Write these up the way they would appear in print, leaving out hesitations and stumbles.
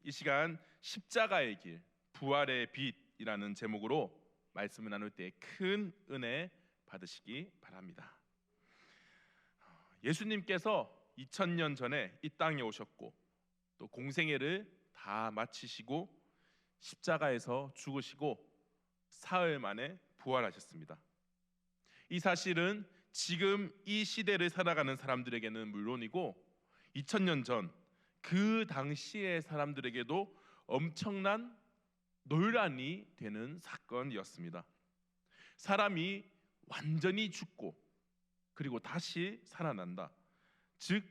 이 시간 십자가의 길, 부활의 빛이라는 제목으로 말씀을 나눌 때 큰 은혜 받으시기 바랍니다. 예수님께서 2000년 전에 이 땅에 오셨고 또 공생애를 다 마치시고 십자가에서 죽으시고 사흘 만에 부활하셨습니다. 이 사실은 지금 이 시대를 살아가는 사람들에게는 물론이고 2000년 전 그 당시의 사람들에게도 엄청난 논란이 되는 사건이었습니다. 사람이 완전히 죽고 그리고 다시 살아난다, 즉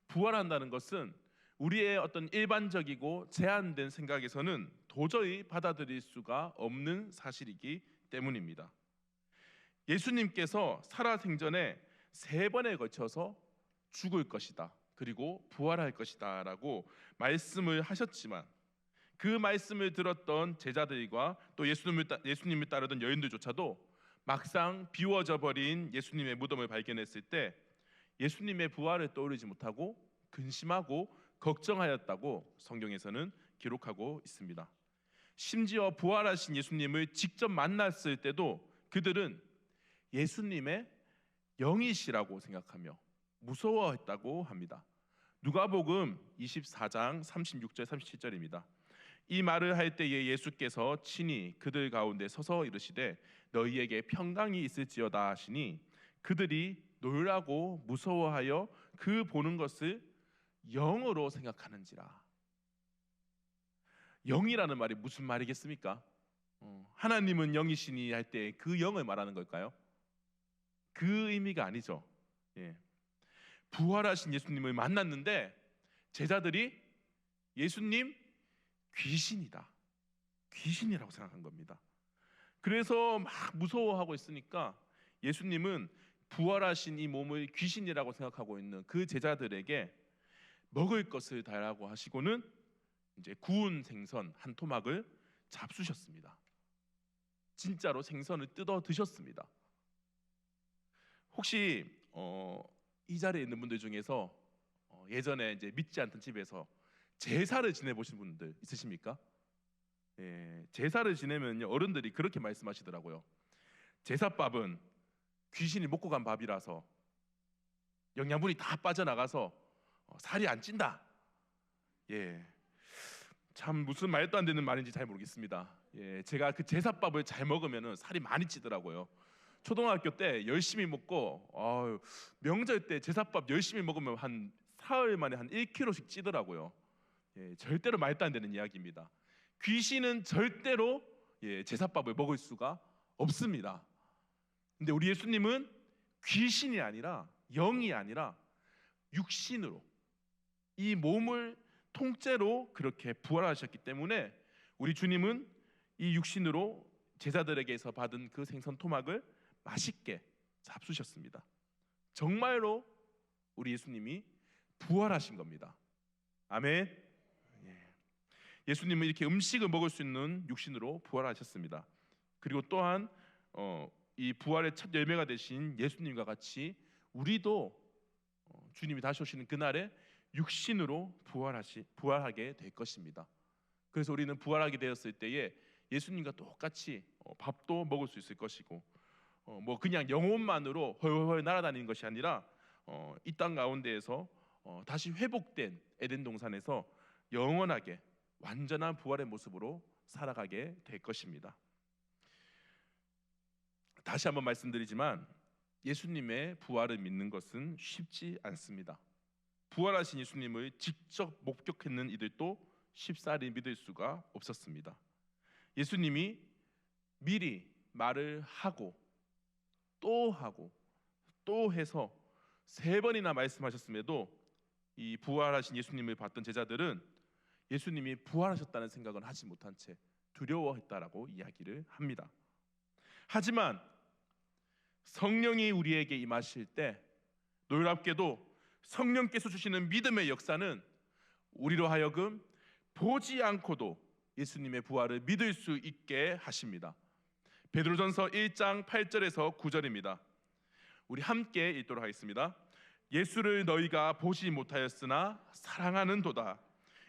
부활한다는 것은 우리의 어떤 일반적이고 제한된 생각에서는 도저히 받아들일 수가 없는 사실이기 때문입니다. 예수님께서 살아생전에 3번에 걸쳐서 죽을 것이다, 그리고 부활할 것이다 라고 말씀을 하셨지만 그 말씀을 들었던 제자들과 또 예수님을 따르던 여인들조차도 막상 비워져 버린 예수님의 무덤을 발견했을 때 예수님의 부활을 떠올리지 못하고 근심하고 걱정하였다고 성경에서는 기록하고 있습니다. 심지어 부활하신 예수님을 직접 만났을 때도 그들은 예수님의 영이시라고 생각하며 무서워했다고 합니다. 누가복음 24장 36절 37절입니다. 이 말을 할 때에 예수께서 친히 그들 가운데 서서 이르시되 너희에게 평강이 있을지어다 하시니 그들이 놀라고 무서워하여 그 보는 것을 영으로 생각하는지라. 영이라는 말이 무슨 말이겠습니까? 하나님은 영이시니 할 때 그 영을 말하는 걸까요? 그 의미가 아니죠. 부활하신 예수님을 만났는데 제자들이 예수님 귀신이다, 귀신이라고 생각한 겁니다. 그래서 막 무서워하고 있으니까 예수님은 부활하신 이 몸을 귀신이라고 생각하고 있는 그 제자들에게 먹을 것을 달라고 하시고는 이제 구운 생선 한 토막을 잡수셨습니다. 진짜로 생선을 뜯어 드셨습니다. 혹시 이 자리에 있는 분들 중에서 예전에 이제 믿지 않던 집에서 제사를 지내보신 분들 있으십니까? 제사를 지내면요, 어른들이 그렇게 말씀하시더라고요. 제사밥은 귀신이 먹고 간 밥이라서 영양분이 다 빠져나가서 살이 안 찐다. 참 무슨 말도 안 되는 말인지 잘 모르겠습니다. 제가 그 제사밥을 잘 먹으면 살이 많이 찌더라고요. 초등학교 때 열심히 먹고 명절 때 제사밥 열심히 먹으면 한 사흘 만에 한 1kg씩 찌더라고요. 절대로 말도 안 되는 이야기입니다. 귀신은 절대로 제사밥을 먹을 수가 없습니다. 근데 우리 예수님은 귀신이 아니라 영이 아니라 육신으로 이 몸을 통째로 그렇게 부활하셨기 때문에 우리 주님은 이 육신으로 제자들에게서 받은 그 생선 토막을 맛있게 잡수셨습니다. 정말로 우리 예수님이 부활하신 겁니다. 아멘. 예수님은 이렇게 음식을 먹을 수 있는 육신으로 부활하셨습니다. 그리고 또한 이 부활의 첫 열매가 되신 예수님과 같이 우리도 주님이 다시 오시는 그날에 육신으로 부활하게 될 것입니다. 그래서 우리는 부활하게 되었을 때에 예수님과 똑같이 밥도 먹을 수 있을 것이고 뭐 그냥 영혼만으로 헐헐 날아다니는 것이 아니라 이 땅 가운데에서 다시 회복된 에덴 동산에서 영원하게 완전한 부활의 모습으로 살아가게 될 것입니다. 다시 한번 말씀드리지만 예수님의 부활을 믿는 것은 쉽지 않습니다. 부활하신 예수님을 직접 목격했는 이들도 쉽사리 믿을 수가 없었습니다. 예수님이 미리 말을 하고 또 해서 3번이나 말씀하셨음에도 이 부활하신 예수님을 봤던 제자들은 예수님이 부활하셨다는 생각을 하지 못한 채 두려워했다라고 이야기를 합니다. 하지만 성령이 우리에게 임하실 때 놀랍게도 성령께서 주시는 믿음의 역사는 우리로 하여금 보지 않고도 예수님의 부활을 믿을 수 있게 하십니다. 베드로전서 1장 8절에서 9절입니다. 우리 함께 읽도록 하겠습니다. 예수를 너희가 보지 못하였으나 사랑하는도다.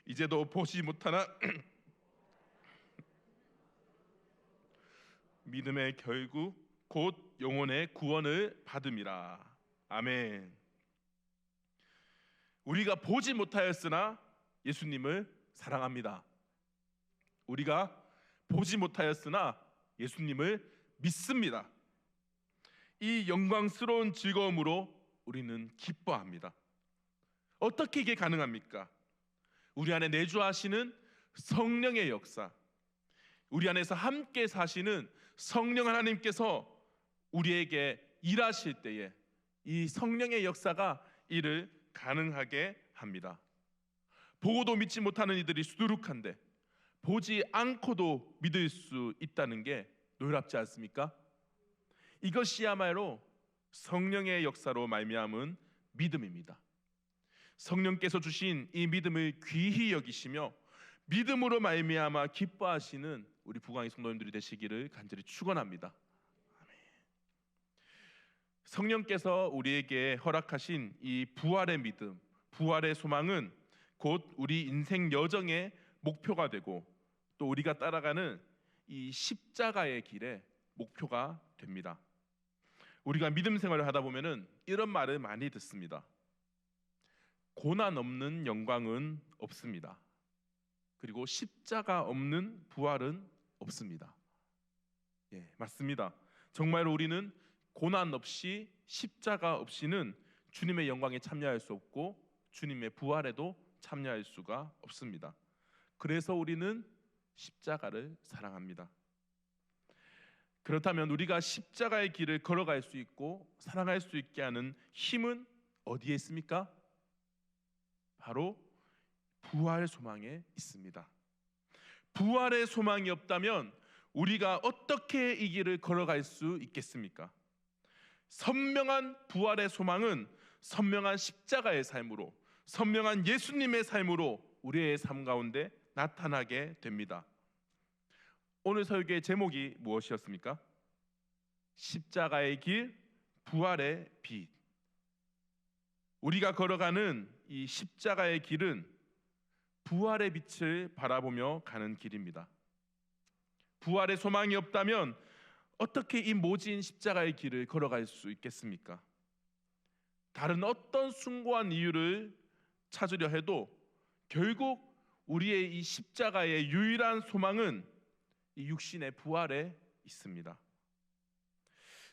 이제도 보지 못하나 믿음의 결국 곧 영혼의 구원을 받음이라. 아멘. 우리가 보지 못하였으나 예수님을 사랑합니다. 우리가 보지 못하였으나 예수님을 믿습니다. 이 영광스러운 즐거움으로 우리는 기뻐합니다. 어떻게 이게 가능합니까? 우리 안에 내주하시는 성령의 역사, 우리 안에서 함께 사시는 성령 하나님께서 우리에게 일하실 때에 이 성령의 역사가 이를 가능하게 합니다. 보고도 믿지 못하는 이들이 수두룩한데 보지 않고도 믿을 수 있다는 게 놀랍지 않습니까? 이것이야말로 성령의 역사로 말미암은 믿음입니다. 성령께서 주신 이 믿음을 귀히 여기시며 믿음으로 말미암아 기뻐하시는 우리 부강의 성도님들이 되시기를 간절히 축원합니다. 성령께서 우리에게 허락하신 이 부활의 믿음, 부활의 소망은 곧 우리 인생 여정의 목표가 되고 또 우리가 따라가는 이 십자가의 길의 목표가 됩니다. 우리가 믿음 생활을 하다 보면은 이런 말을 많이 듣습니다. 고난 없는 영광은 없습니다. 그리고 십자가 없는 부활은 없습니다. 예, 맞습니다. 정말 우리는 고난 없이 십자가 없이는 주님의 영광에 참여할 수 없고 주님의 부활에도 참여할 수가 없습니다. 그래서 우리는 십자가를 사랑합니다. 그렇다면 우리가 십자가의 길을 걸어갈 수 있고 사랑할 수 있게 하는 힘은 어디에 있습니까? 바로 부활 소망에 있습니다. 부활의 소망이 없다면 우리가 어떻게 이 길을 걸어갈 수 있겠습니까? 선명한 부활의 소망은 선명한 십자가의 삶으로, 선명한 예수님의 삶으로 우리의 삶 가운데 나타나게 됩니다. 오늘 설교의 제목이 무엇이었습니까? 십자가의 길, 부활의 빛. 우리가 걸어가는 이 십자가의 길은 부활의 빛을 바라보며 가는 길입니다. 부활의 소망이 없다면 어떻게 이 모진 십자가의 길을 걸어갈 수 있겠습니까? 다른 어떤 숭고한 이유를 찾으려 해도 결국 우리의 이 십자가의 유일한 소망은 이 육신의 부활에 있습니다.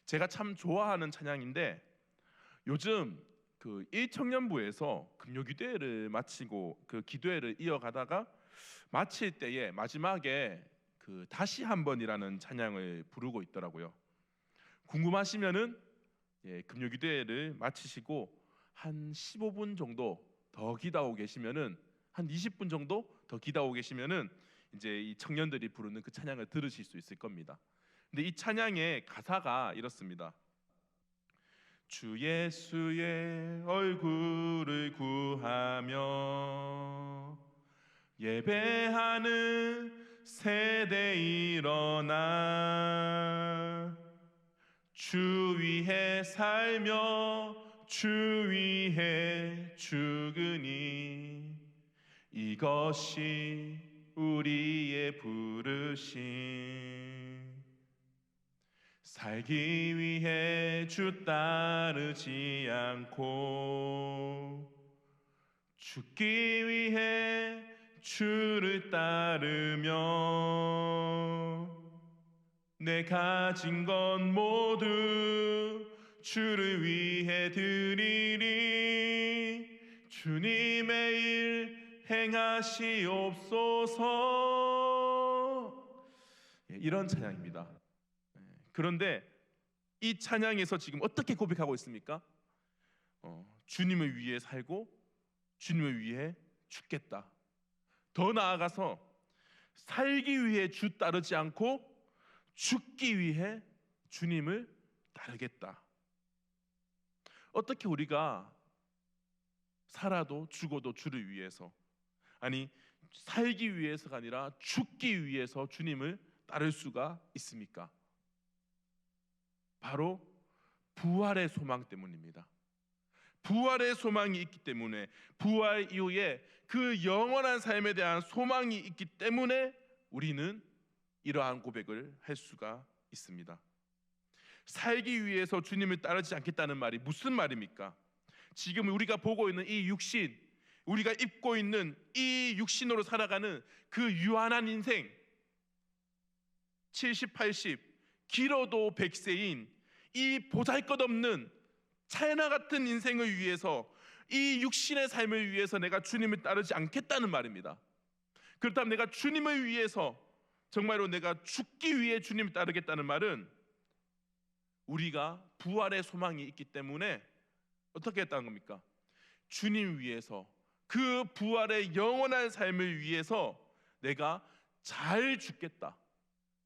제가 참 좋아하는 찬양인데 요즘 그 1청년부에서 금요기도회를 마치고 그 기도회를 이어가다가 마칠 때에 마지막에 그 다시 한번이라는 찬양을 부르고 있더라고요. 궁금하시면은 금요기도회를 마치시고 한 15분 정도 더 기다리고 계시면은 한 20분 정도 더 기다리고 계시면은 이제 이 청년들이 부르는 그 찬양을 들으실 수 있을 겁니다. 근데 이 찬양의 가사가 이렇습니다. 주 예수의 얼굴을 구하며 예배하는 세대 일어나 주 위해 살며 주 위해 죽으니 이것이 우리의 부르심. 살기 위해 주 따르지 않고 죽기 위해 주를 따르며 내 가진 건 모두 주를 위해 드리리. 주님의 일 행하시옵소서. 이런 찬양입니다. 그런데 이 찬양에서 지금 어떻게 고백하고 있습니까? 주님을 위해 살고 주님을 위해 죽겠다. 더 나아가서 살기 위해 주 따르지 않고 죽기 위해 주님을 따르겠다. 어떻게 우리가 살아도 죽어도 주를 위해서, 아니 살기 위해서가 아니라 죽기 위해서 주님을 따를 수가 있습니까? 바로 부활의 소망 때문입니다. 부활의 소망이 있기 때문에, 부활 이후에 그 영원한 삶에 대한 소망이 있기 때문에 우리는 이러한 고백을 할 수가 있습니다. 살기 위해서 주님을 따르지 않겠다는 말이 무슨 말입니까? 지금 우리가 보고 있는 이 육신, 우리가 입고 있는 이 육신으로 살아가는 그 유한한 인생, 70, 80, 길어도 100세인 이 보잘것없는 찰나 같은 인생을 위해서, 이 육신의 삶을 위해서 내가 주님을 따르지 않겠다는 말입니다. 그렇다면 내가 주님을 위해서 정말로 내가 죽기 위해 주님을 따르겠다는 말은, 우리가 부활의 소망이 있기 때문에 어떻게 했다는 겁니까? 주님 위해서, 그 부활의 영원한 삶을 위해서 내가 잘 죽겠다,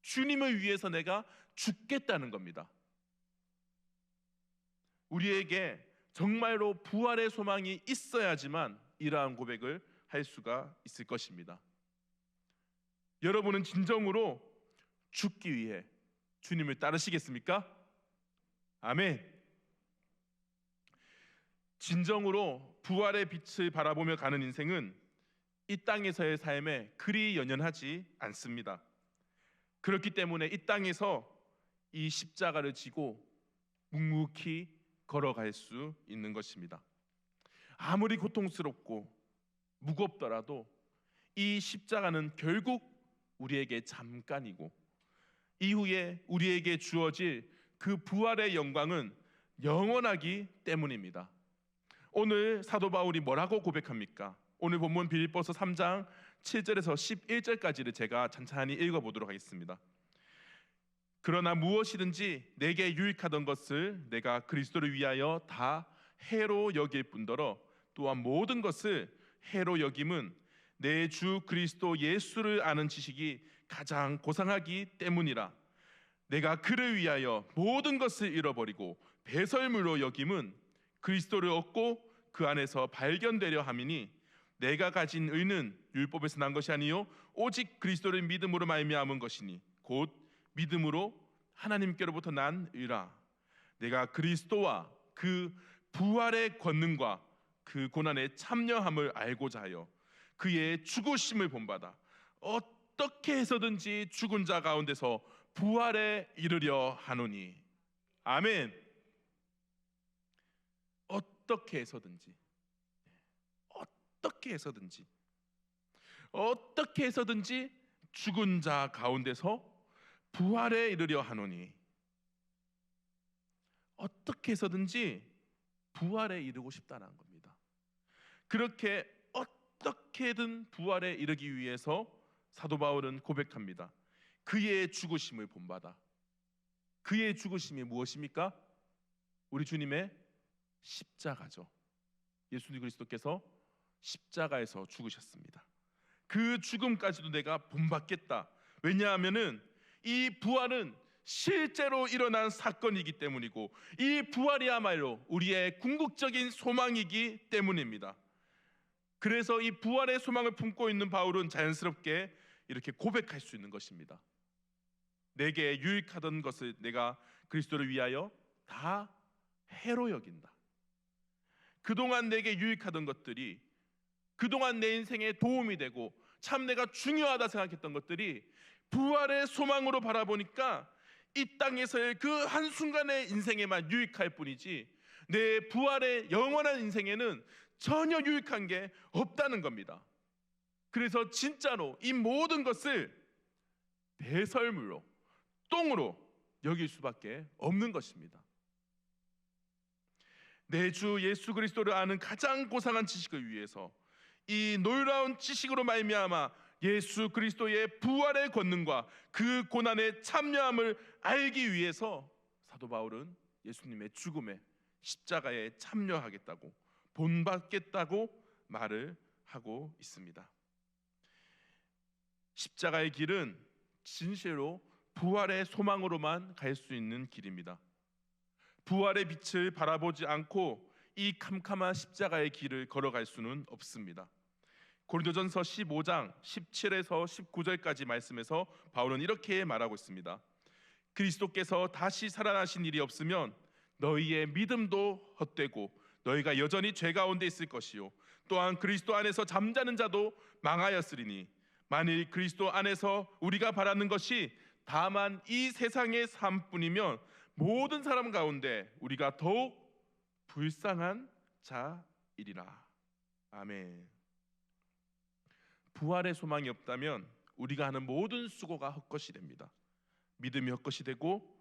주님을 위해서 내가 죽겠다는 겁니다. 우리에게 정말로 부활의 소망이 있어야지만 이러한 고백을 할 수가 있을 것입니다. 여러분은 진정으로 죽기 위해 주님을 따르시겠습니까? 아멘. 진정으로 부활의 빛을 바라보며 가는 인생은 이 땅에서의 삶에 그리 연연하지 않습니다. 그렇기 때문에 이 땅에서 이 십자가를 지고 묵묵히 걸어갈 수 있는 것입니다. 아무리 고통스럽고 무겁더라도 이 십자가는 결국 우리에게 잠깐이고, 이후에 우리에게 주어질 그 부활의 영광은 영원하기 때문입니다. 오늘 사도 바울이 뭐라고 고백합니까? 오늘 본문 빌립보서 3장 7절에서 11절까지를 제가 찬찬히 읽어보도록 하겠습니다. 그러나 무엇이든지 내게 유익하던 것을 내가 그리스도를 위하여 다 해로 여길 뿐더러 또한 모든 것을 해로 여김은 내 주 그리스도 예수를 아는 지식이 가장 고상하기 때문이라. 내가 그를 위하여 모든 것을 잃어버리고 배설물로 여김은 그리스도를 얻고 그 안에서 발견되려 함이니, 내가 가진 의는 율법에서 난 것이 아니요 오직 그리스도를 믿음으로 말미암은 것이니 곧 믿음으로 하나님께로부터 난 의라. 내가 그리스도와 그 부활의 권능과 그 고난에 참여함을 알고자 하여 그의 죽으심을 본받아 어떻게 해서든지 죽은 자 가운데서 부활에 이르려 하노니. 아멘. 어떻게 해서든지, 어떻게 해서든지, 어떻게 해서든지 죽은 자 가운데서 부활에 이르려 하노니. 어떻게 해서든지 부활에 이르고 싶다는 겁니다. 그렇게 어떻게든 부활에 이르기 위해서 사도 바울은 고백합니다. 그의 죽으심을 본받아. 그의 죽으심이 무엇입니까? 우리 주님의 십자가죠. 예수 그리스도께서 십자가에서 죽으셨습니다. 그 죽음까지도 내가 본받겠다. 왜냐하면은 이 부활은 실제로 일어난 사건이기 때문이고, 이 부활이야말로 우리의 궁극적인 소망이기 때문입니다. 그래서 이 부활의 소망을 품고 있는 바울은 자연스럽게 이렇게 고백할 수 있는 것입니다. 내게 유익하던 것을 내가 그리스도를 위하여 다 해로 여긴다. 그동안 내게 유익하던 것들이, 그동안 내 인생에 도움이 되고 참 내가 중요하다 생각했던 것들이 부활의 소망으로 바라보니까 이 땅에서의 그 한순간의 인생에만 유익할 뿐이지 내 부활의 영원한 인생에는 전혀 유익한 게 없다는 겁니다. 그래서 진짜로 이 모든 것을 배설물로, 똥으로 여길 수밖에 없는 것입니다. 내 주 예수 그리스도를 아는 가장 고상한 지식을 위해서, 이 놀라운 지식으로 말미암아 예수 그리스도의 부활의 권능과 그 고난의 참여함을 알기 위해서 사도 바울은 예수님의 죽음에, 십자가에 참여하겠다고, 본받겠다고 말을 하고 있습니다. 십자가의 길은 진실로 부활의 소망으로만 갈 수 있는 길입니다. 부활의 빛을 바라보지 않고 이 캄캄한 십자가의 길을 걸어갈 수는 없습니다. 고린도전서 15장 17에서 19절까지 말씀에서 바울은 이렇게 말하고 있습니다. 그리스도께서 다시 살아나신 일이 없으면 너희의 믿음도 헛되고 너희가 여전히 죄 가운데 있을 것이요 또한 그리스도 안에서 잠자는 자도 망하였으리니 만일 그리스도 안에서 우리가 바라는 것이 다만 이 세상의 삶뿐이면 모든 사람 가운데 우리가 더욱 불쌍한 자이리라. 아멘. 부활의 소망이 없다면 우리가 하는 모든 수고가 헛것이 됩니다. 믿음이 헛것이 되고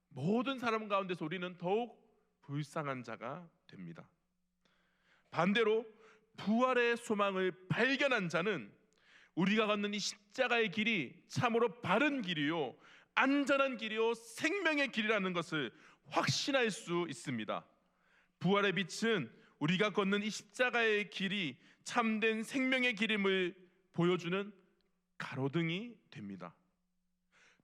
모든 사람 가운데서 우리는 더욱 불쌍한 자가 됩니다. 반대로 부활의 소망을 발견한 자는 우리가 걷는 이 십자가의 길이 참으로 바른 길이요 안전한 길이요 생명의 길이라는 것을 확신할 수 있습니다. 부활의 빛은 우리가 걷는 이 십자가의 길이 참된 생명의 길임을 보여주는 가로등이 됩니다.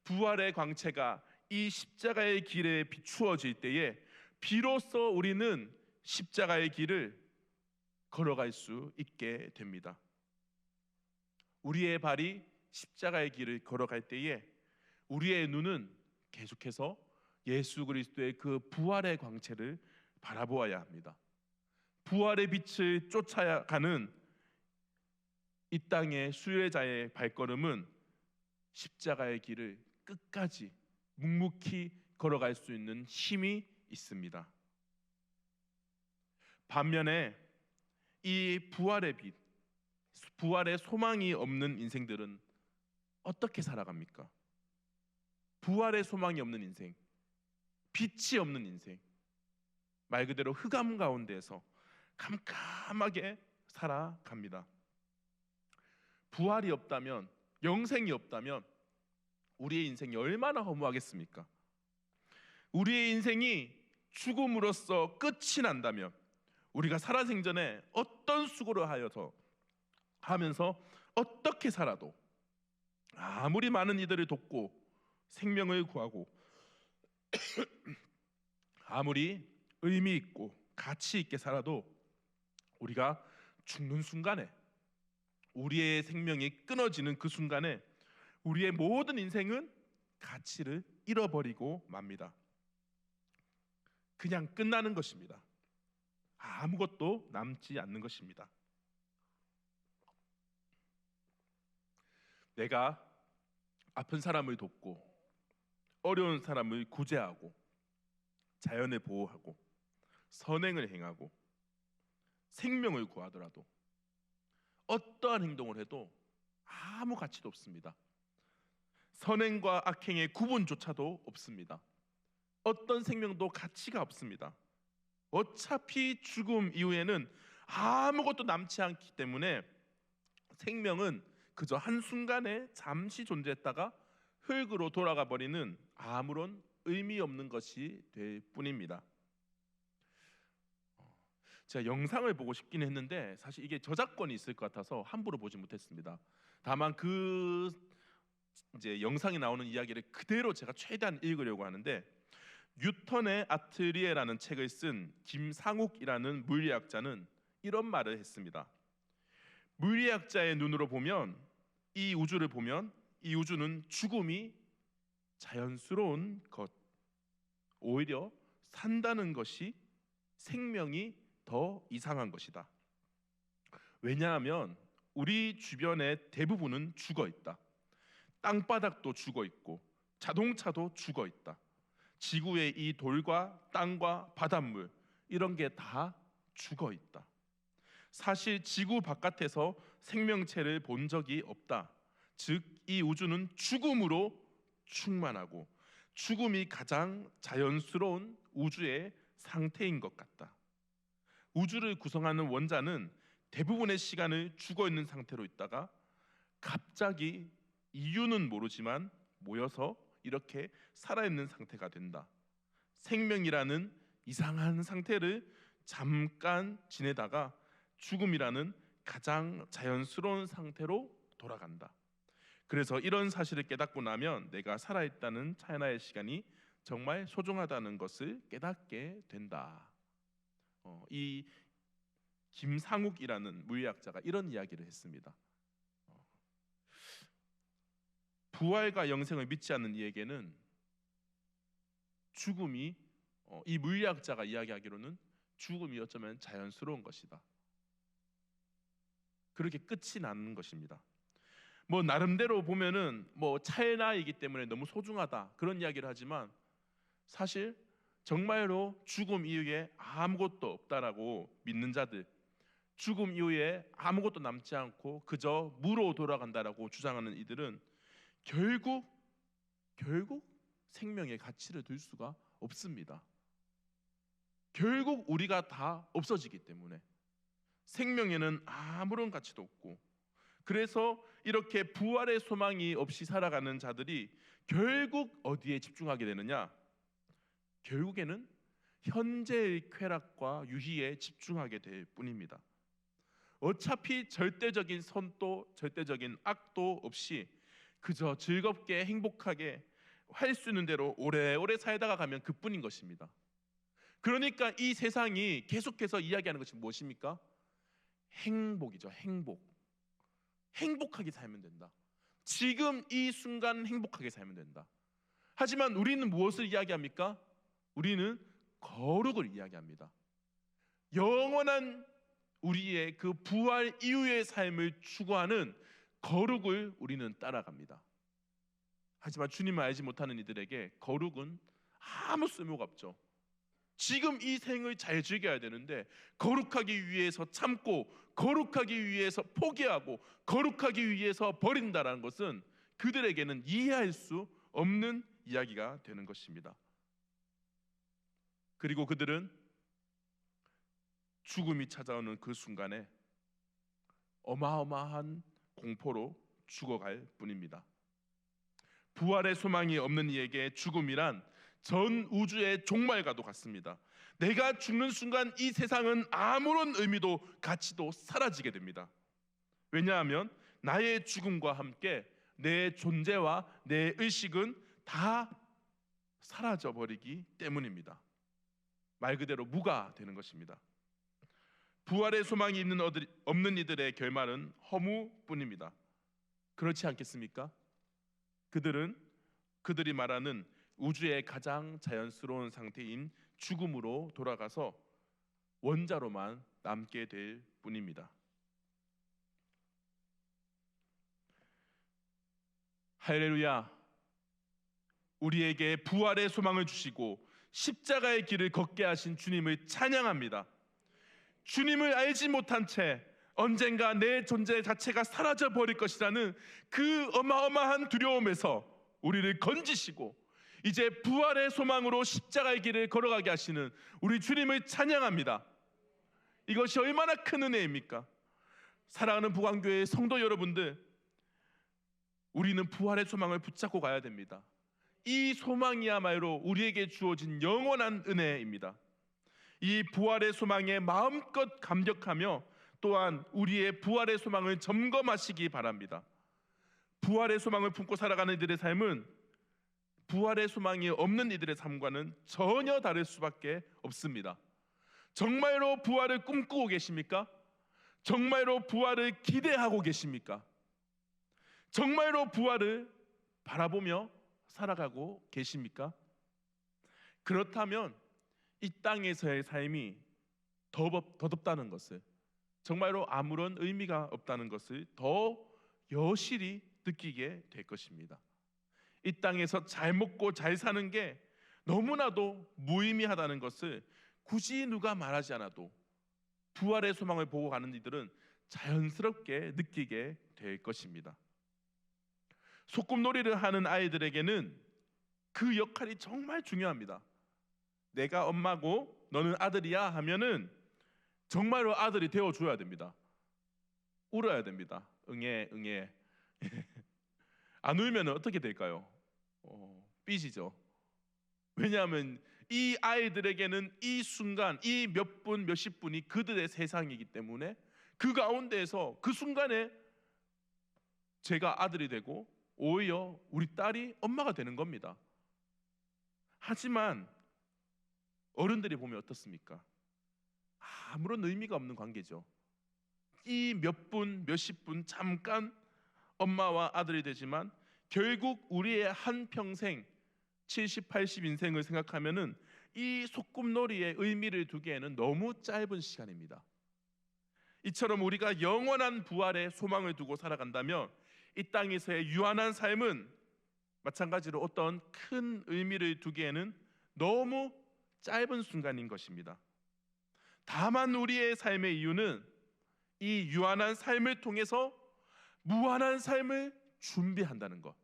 부활의 광채가 이 십자가의 길에 비추어질 때에 비로소 우리는 십자가의 길을 걸어갈 수 있게 됩니다. 우리의 발이 십자가의 길을 걸어갈 때에 우리의 눈은 계속해서 예수 그리스도의 그 부활의 광채를 바라보아야 합니다. 부활의 빛을 쫓아가는 이 땅의 수혜자의 발걸음은 십자가의 길을 끝까지 묵묵히 걸어갈 수 있는 힘이 있습니다. 반면에 이 부활의 빛, 부활의 소망이 없는 인생들은 어떻게 살아갑니까? 부활의 소망이 없는 인생, 빛이 없는 인생, 말 그대로 흑암 가운데에서 캄캄하게 살아갑니다. 부활이 없다면, 영생이 없다면 우리의 인생이 얼마나 허무하겠습니까? 우리의 인생이 죽음으로써 끝이 난다면 우리가 살아생전에 어떤 수고를 하면서 어떻게 살아도 아무리 많은 이들을 돕고 생명을 구하고 아무리 의미 있고 가치 있게 살아도 우리가 죽는 순간에 우리의 생명이 끊어지는 그 순간에 우리의 모든 인생은 가치를 잃어버리고 맙니다. 그냥 끝나는 것입니다. 아무것도 남지 않는 것입니다. 내가 아픈 사람을 돕고 어려운 사람을 구제하고 자연을 보호하고 선행을 행하고 생명을 구하더라도 어떠한 행동을 해도 아무 가치도 없습니다. 선행과 악행의 구분조차도 없습니다. 어떤 생명도 가치가 없습니다. 어차피 죽음 이후에는 아무것도 남지 않기 때문에 생명은 그저 한순간에 잠시 존재했다가 흙으로 돌아가 버리는 아무런 의미 없는 것이 될 뿐입니다. 제가 영상을 보고 싶긴 했는데 사실 이게 저작권이 있을 것 같아서 함부로 보지 못했습니다. 다만 그 이제 영상에 나오는 이야기를 그대로 제가 최대한 읽으려고 하는데, 뉴턴의 아트리에라는 책을 쓴 김상욱이라는 물리학자는 이런 말을 했습니다. 물리학자의 눈으로 보면 이 우주를 보면 이 우주는 죽음이 자연스러운 것, 오히려 산다는 것이 생명이 더 이상한 것이다. 왜냐하면 우리 주변의 대부분은 죽어 있다. 땅바닥도 죽어 있고 자동차도 죽어 있다. 지구의 이 돌과 땅과 바닷물 이런 게 다 죽어 있다. 사실 지구 바깥에서 생명체를 본 적이 없다. 즉 이 우주는 죽음으로 충만하고 죽음이 가장 자연스러운 우주의 상태인 것 같다. 우주를 구성하는 원자는 대부분의 시간을 죽어 있는 상태로 있다가 갑자기 이유는 모르지만 모여서 이렇게 살아있는 상태가 된다. 생명이라는 이상한 상태를 잠깐 지내다가 죽음이라는 가장 자연스러운 상태로 돌아간다. 그래서 이런 사실을 깨닫고 나면 내가 살아있다는 찰나의 시간이 정말 소중하다는 것을 깨닫게 된다. 이 김상욱이라는 물리학자가 이런 이야기를 했습니다. 부활과 영생을 믿지 않는 이에게는 죽음이 이 물리학자가 이야기하기로는 죽음이 어쩌면 자연스러운 것이다. 그렇게 끝이 나는 것입니다. 뭐 나름대로 보면은 뭐 찰나이기 때문에 너무 소중하다 그런 이야기를 하지만 사실 정말로 죽음 이후에 아무것도 없다라고 믿는 자들, 죽음 이후에 아무것도 남지 않고 그저 무로 돌아간다라고 주장하는 이들은 결국 생명의 가치를 둘 수가 없습니다. 결국 우리가 다 없어지기 때문에 생명에는 아무런 가치도 없고, 그래서 이렇게 부활의 소망이 없이 살아가는 자들이 결국 어디에 집중하게 되느냐? 결국에는 현재의 쾌락과 유희에 집중하게 될 뿐입니다. 어차피 절대적인 선도 절대적인 악도 없이 그저 즐겁게 행복하게 할 수 있는 대로 오래오래 살다가 가면 그뿐인 것입니다. 그러니까 이 세상이 계속해서 이야기하는 것이 무엇입니까? 행복이죠. 행복하게 살면 된다. 지금 이 순간 행복하게 살면 된다. 하지만 우리는 무엇을 이야기합니까? 우리는 거룩을 이야기합니다. 영원한 우리의 그 부활 이후의 삶을 추구하는 거룩을 우리는 따라갑니다. 하지만 주님을 알지 못하는 이들에게 거룩은 아무 쓸모가 없죠. 지금 이 생을 잘 즐겨야 되는데 거룩하기 위해서 참고 거룩하기 위해서 포기하고 거룩하기 위해서 버린다라는 것은 그들에게는 이해할 수 없는 이야기가 되는 것입니다. 그리고 그들은 죽음이 찾아오는 그 순간에 어마어마한 공포로 죽어갈 뿐입니다. 부활의 소망이 없는 이에게 죽음이란 전 우주의 종말과도 같습니다. 내가 죽는 순간 이 세상은 아무런 의미도 가치도 사라지게 됩니다. 왜냐하면 나의 죽음과 함께 내 존재와 내 의식은 다 사라져버리기 때문입니다. 말 그대로 무가 되는 것입니다. 부활의 소망이 없는 이들의 결말은 허무뿐입니다. 그렇지 않겠습니까? 그들이 말하는 우주의 가장 자연스러운 상태인 죽음으로 돌아가서 원자로만 남게 될 뿐입니다. 할렐루야! 우리에게 부활의 소망을 주시고 십자가의 길을 걷게 하신 주님을 찬양합니다. 주님을 알지 못한 채 언젠가 내 존재 자체가 사라져 버릴 것이라는 그 어마어마한 두려움에서 우리를 건지시고 이제 부활의 소망으로 십자가의 길을 걸어가게 하시는 우리 주님을 찬양합니다. 이것이 얼마나 큰 은혜입니까? 사랑하는 부광교회 성도 여러분들, 우리는 부활의 소망을 붙잡고 가야 됩니다. 이 소망이야말로 우리에게 주어진 영원한 은혜입니다. 이 부활의 소망에 마음껏 감격하며 또한 우리의 부활의 소망을 점검하시기 바랍니다. 부활의 소망을 품고 살아가는 이들의 삶은 부활의 소망이 없는 이들의 삶과는 전혀 다를 수밖에 없습니다. 정말로 부활을 꿈꾸고 계십니까? 정말로 부활을 기대하고 계십니까? 정말로 부활을 바라보며 살아가고 계십니까? 그렇다면 이 땅에서의 삶이 더덥다는 것을, 정말로 아무런 의미가 없다는 것을 더 여실히 느끼게 될 것입니다. 이 땅에서 잘 먹고 잘 사는 게 너무나도 무의미하다는 것을 굳이 누가 말하지 않아도 부활의 소망을 보고 가는 이들은 자연스럽게 느끼게 될 것입니다. 소꿉놀이를 하는 아이들에게는 그 역할이 정말 중요합니다. 내가 엄마고 너는 아들이야 하면은 정말로 아들이 되어줘야 됩니다. 울어야 됩니다. 응애 응애. 안 울면 어떻게 될까요? 삐지죠. 왜냐하면 이 아이들에게는 이 순간, 이 몇 분, 몇십 분이 그들의 세상이기 때문에 그 가운데에서 그 순간에 제가 아들이 되고 오히려 우리 딸이 엄마가 되는 겁니다. 하지만 어른들이 보면 어떻습니까? 아무런 의미가 없는 관계죠. 이 몇 분, 몇십 분 잠깐 엄마와 아들이 되지만 결국 우리의 한평생 70, 80 인생을 생각하면은 이 소꿉놀이의 의미를 두기에는 너무 짧은 시간입니다. 이처럼 우리가 영원한 부활의 소망을 두고 살아간다면 이 땅에서의 유한한 삶은 마찬가지로 어떤 큰 의미를 두기에는 너무 짧은 순간인 것입니다. 다만 우리의 삶의 이유는 이 유한한 삶을 통해서 무한한 삶을 준비한다는 것,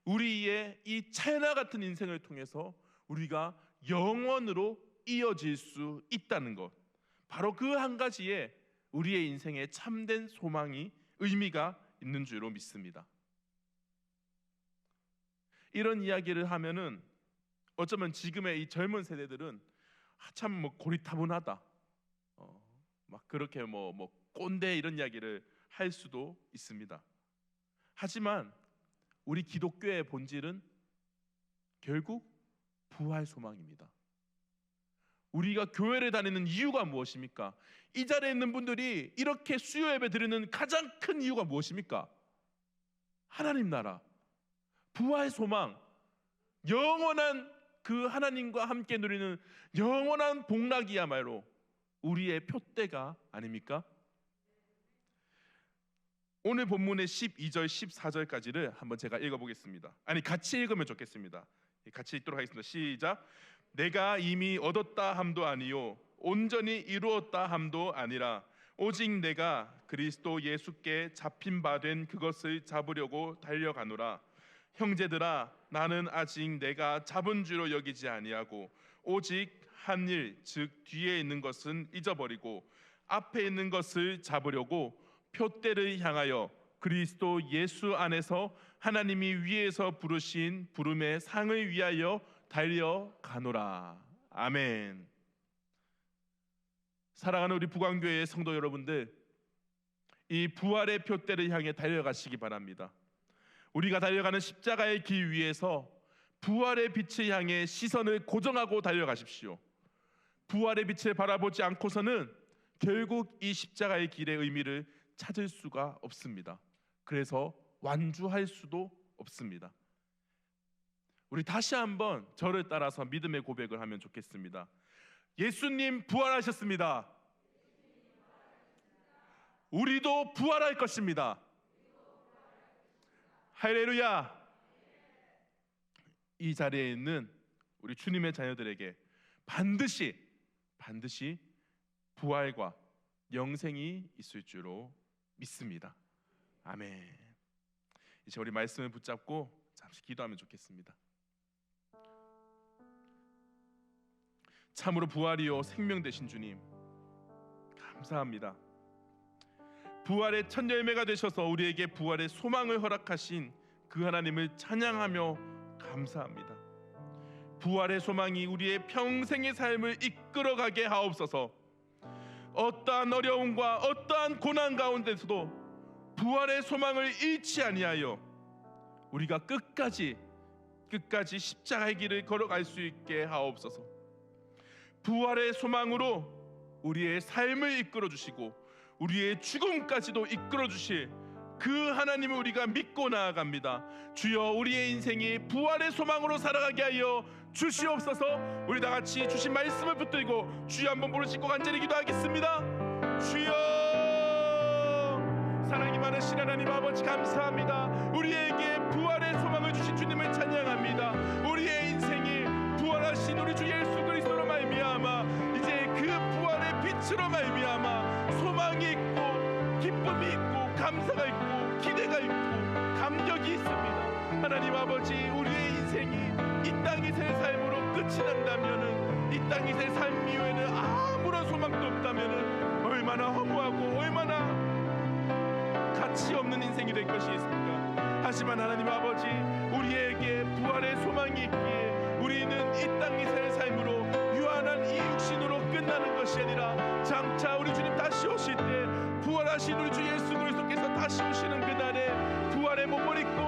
우리의 이 찰나 같은 인생을 통해서 우리가 영원으로 이어질 수 있다는 것, 바로 그 한 가지에 우리의 인생에 참된 소망이 의미가 있는 줄로 믿습니다. 이런 이야기를 하면은 어쩌면 지금의 이 젊은 세대들은 참 뭐 고리타분하다, 막 그렇게 뭐 꼰대 이런 이야기를 할 수도 있습니다. 하지만 우리 기독교의 본질은 결국 부활 소망입니다. 우리가 교회를 다니는 이유가 무엇입니까? 이 자리에 있는 분들이 이렇게 수요 예배 드리는 가장 큰 이유가 무엇입니까? 하나님 나라, 부활 소망, 영원한 그 하나님과 함께 누리는 영원한 복락이야말로 우리의 표대가 아닙니까? 오늘 본문의 12절 14절까지를 한번 제가 읽어보겠습니다. 아니, 같이 읽으면 좋겠습니다. 같이 읽도록 하겠습니다. 시작. 내가 이미 얻었다 함도 아니요 온전히 이루었다 함도 아니라 오직 내가 그리스도 예수께 잡힌 바 된 그것을 잡으려고 달려가노라. 형제들아, 나는 아직 내가 잡은 줄로 여기지 아니하고 오직 한 일, 즉 뒤에 있는 것은 잊어버리고 앞에 있는 것을 잡으려고 표대를 향하여 그리스도 예수 안에서 하나님이 위에서 부르신 부름의 상을 위하여 달려가노라. 아멘. 사랑하는 우리 부광교회의 성도 여러분들, 이 부활의 표대를 향해 달려가시기 바랍니다. 우리가 달려가는 십자가의 길 위에서 부활의 빛을 향해 시선을 고정하고 달려가십시오. 부활의 빛을 바라보지 않고서는 결국 이 십자가의 길의 의미를 찾을 수가 없습니다. 그래서 완주할 수도 없습니다. 우리 다시 한번 저를 따라서 믿음의 고백을 하면 좋겠습니다. 예수님 부활하셨습니다. 우리도 부활할 것입니다. 할렐루야. 이 자리에 있는 우리 주님의 자녀들에게 반드시 부활과 영생이 있을 줄로 믿습니다. 아멘. 이제 우리 말씀을 붙잡고 잠시 기도하면 좋겠습니다. 참으로 부활이요 생명 되신 주님, 감사합니다. 부활의 첫 열매가 되셔서 우리에게 부활의 소망을 허락하신 그 하나님을 찬양하며 감사합니다. 부활의 소망이 우리의 평생의 삶을 이끌어가게 하옵소서. 어떠한 어려움과 어떠한 고난 가운데서도 부활의 소망을 잃지 아니하여 우리가 끝까지 십자가의 길을 걸어갈 수 있게 하옵소서. 부활의 소망으로 우리의 삶을 이끌어 주시고 우리의 죽음까지도 이끌어 주실 그 하나님을 우리가 믿고 나아갑니다. 주여, 우리의 인생이 부활의 소망으로 살아가게 하여 주시옵소서. 우리 다 같이 주신 말씀을 붙들고 주여 한번 부르시고 간절히 기도하겠습니다. 주여, 사랑이 많으신 하나님 아버지 감사합니다. 우리에게 부활의 소망을 주신 주님을 찬양합니다. 우리의 인생이 부활하신 우리 주 예수 그리스도로 말미암아 이제 그 부활의 빛으로 말미암아 소망이 있고 기쁨이 있고 감사가 있고 기대가 있고 감격이 있습니다. 하나님 아버지, 우리의 인생이 이 땅에서의 삶으로 끝이 난다면은, 이 땅에서의 삶 이후에는 아무런 소망도 없다면은 얼마나 허무하고 얼마나 가치 없는 인생이 될 것이겠습니까? 하지만 하나님 아버지, 우리에게 부활의 소망이 있기에 우리는 이 땅에서의 삶으로 유한한 이 육신으로 끝나는 것이 아니라 장차 우리 주님 다시 오실 때 부활하신 우리 주 예수 그리스도께서 다시 오시는 그날에 부활의 몸을 입고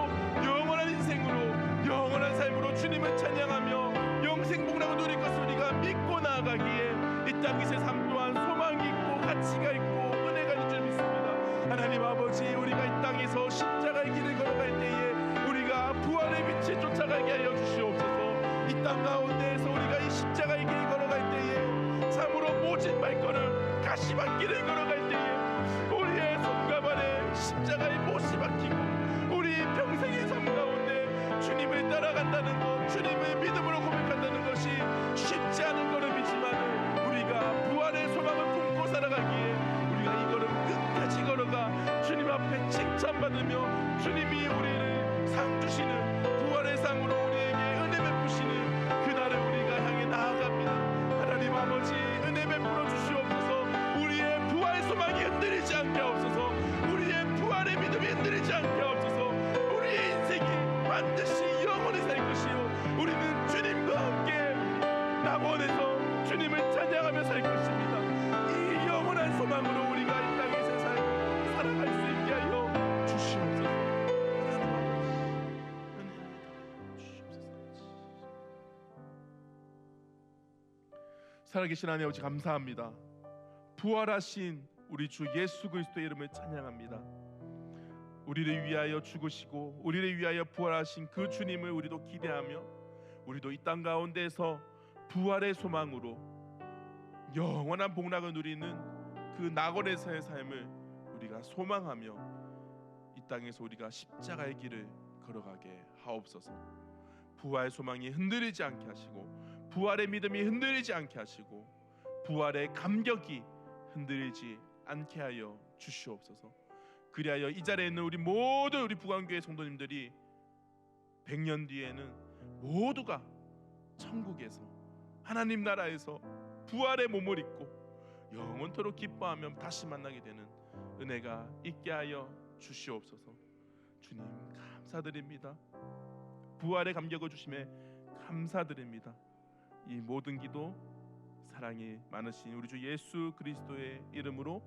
영원한 인생으로 영원한 삶으로 주님을 찬양하며 영생 복락을 누릴 것을 우리가 믿고 나아가기에 이 땅에서의 삶 또한 소망이 있고 가치가 있고 은혜가 있는 줄 믿습니다. 하나님 아버지, 우리가 이 땅에서 십자가의 길을 걸어갈 때에 우리가 부활의 빛을 쫓아가게 하여 주시옵소서. 이 땅 가운데에서 우리가 이 십자가 받으며 주님이 우리를 상 주시는 부활의 상으로 우리에게 은혜 베푸시는 그날을 우리가 향해 나아갑니다. 하나님 아버지, 은혜 베풀어 주시옵소서. 우리의 부활 소망이 흔들리지 않게 하옵소서. 우리의 부활의 믿음이 흔들리지 않게 하옵소서. 우리의 인생이 반드시 영원히 살 것이요, 우리는 주님과 함께 낙원에서 주님을 찬양하며 살 것입니다. 이 영원한 소망으로 우리가 이 땅에서 살아갈 수 있게 하여 주시옵소서. 살아계신 하나님 아버지, 감사합니다. 부활하신 우리 주 예수 그리스도의 이름을 찬양합니다. 우리를 위하여 죽으시고 우리를 위하여 부활하신 그 주님을 우리도 기대하며, 우리도 이 땅 가운데서 부활의 소망으로 영원한 복락을 누리는 그 낙원에서의 삶을 우리가 소망하며 이 땅에서 우리가 십자가의 길을 걸어가게 하옵소서. 부활의 소망이 흔들리지 않게 하시고, 부활의 믿음이 흔들리지 않게 하시고, 부활의 감격이 흔들리지 않게 하여 주시옵소서. 그리하여 이 자리에 있는 우리 모든 우리 부광교회 성도님들이 100년 뒤에는 모두가 천국에서 하나님 나라에서 부활의 몸을 입고 영원토록 기뻐하며 다시 만나게 되는 은혜가 있게 하여 주시옵소서. 주님 감사드립니다. 부활의 감격을 주심에 감사드립니다. 이 모든 기도 사랑이 많으신 우리 주 예수 그리스도의 이름으로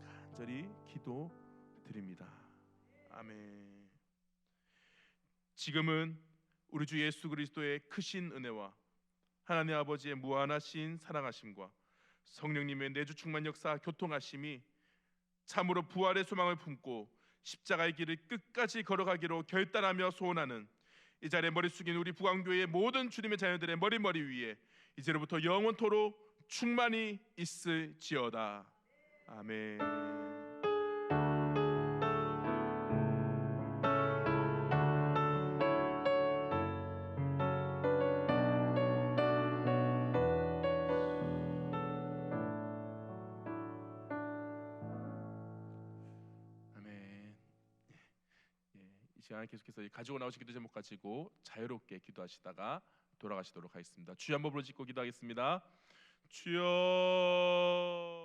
간절히 기도드립니다. 아멘. 지금은 우리 주 예수 그리스도의 크신 은혜와 하나님 아버지의 무한하신 사랑하심과 성령님의 내주 충만 역사 교통하심이 참으로 부활의 소망을 품고 십자가의 길을 끝까지 걸어가기로 결단하며 소원하는 이 자리에 머리 숙인 우리 부광교회의 모든 주님의 자녀들의 머리 위에 이제로부터 영원토록 충만히 있을지어다. 아멘. 이 시간에 계속해서 가지고 나오신 기도 제목 가지고 자유롭게 기도하시다가 돌아가시도록 하겠습니다. 주여 한번 불러짓고 기도하겠습니다. 주여.